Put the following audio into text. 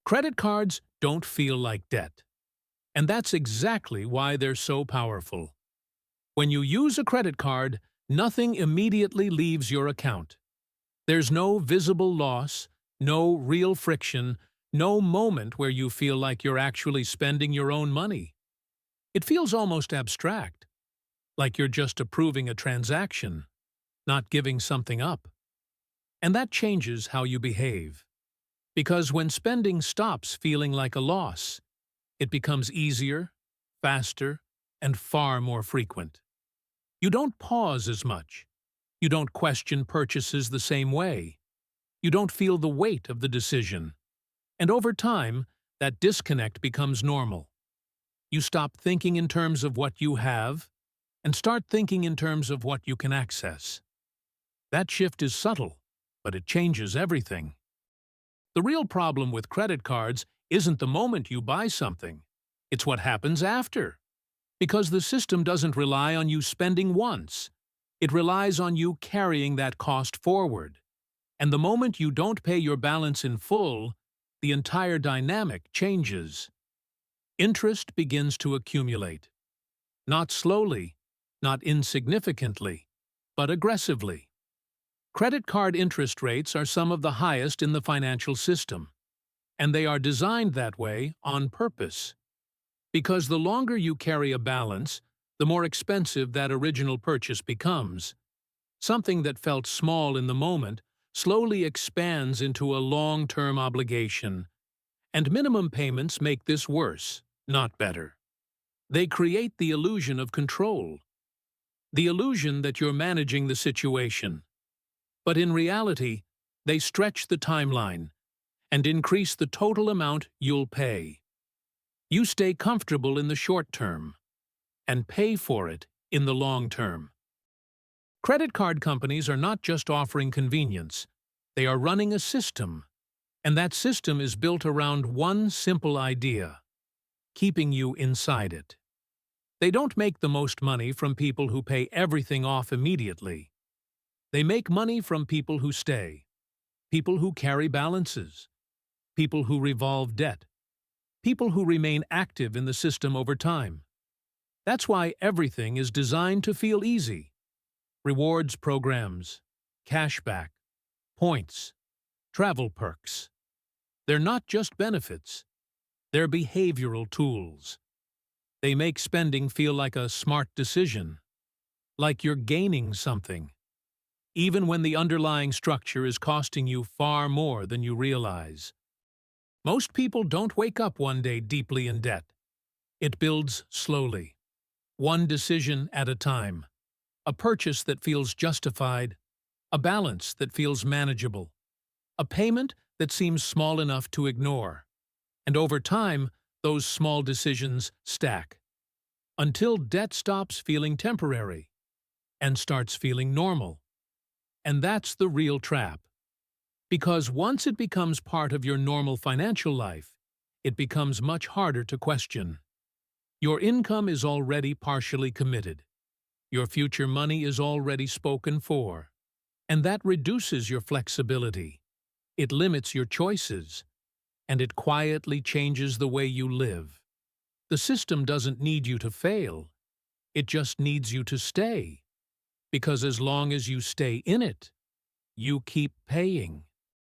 Credit cards don't feel like debt. And that's exactly why they're so powerful. When you use a credit card, nothing immediately leaves your account. There's no visible loss, no real friction, no moment where you feel like you're actually spending your own money. It feels almost abstract, like you're just approving a transaction, not giving something up. And that changes how you behave. Because when spending stops feeling like a loss, it becomes easier, faster, and far more frequent. You don't pause as much. You don't question purchases the same way. You don't feel the weight of the decision. And over time, that disconnect becomes normal. You stop thinking in terms of what you have and start thinking in terms of what you can access. That shift is subtle, but it changes everything. The real problem with credit cards isn't the moment you buy something. It's what happens after. Because the system doesn't rely on you spending once. It relies on you carrying that cost forward. And the moment you don't pay your balance in full, the entire dynamic changes. Interest begins to accumulate. Not slowly, not insignificantly, but aggressively. Credit card interest rates are some of the highest in the financial system. And they are designed that way on purpose. Because the longer you carry a balance, the more expensive that original purchase becomes. Something that felt small in the moment slowly expands into a long-term obligation. And minimum payments make this worse, not better. They create the illusion of control. The illusion that you're managing the situation. But in reality, they stretch the timeline and increase the total amount you'll pay. You stay comfortable in the short term and pay for it in the long term. Credit card companies are not just offering convenience, they are running a system, and that system is built around one simple idea: keeping you inside it. They don't make the most money from people who pay everything off immediately. They make money from people who stay, people who carry balances, people who revolve debt, people who remain active in the system over time. That's why everything is designed to feel easy. Rewards programs, cashback, points, travel perks. They're not just benefits. They're behavioral tools. They make spending feel like a smart decision, like you're gaining something, even when the underlying structure is costing you far more than you realize. Most people don't wake up one day deeply in debt. It builds slowly, one decision at a time. A purchase that feels justified, a balance that feels manageable, a payment that seems small enough to ignore. And over time, those small decisions stack, until debt stops feeling temporary and starts feeling normal. And that's the real trap. Because once it becomes part of your normal financial life, it becomes much harder to question. Your income is already partially committed. Your future money is already spoken for. And that reduces your flexibility. It limits your choices. And it quietly changes the way you live. The system doesn't need you to fail. It just needs you to stay. Because as long as you stay in it, you keep paying.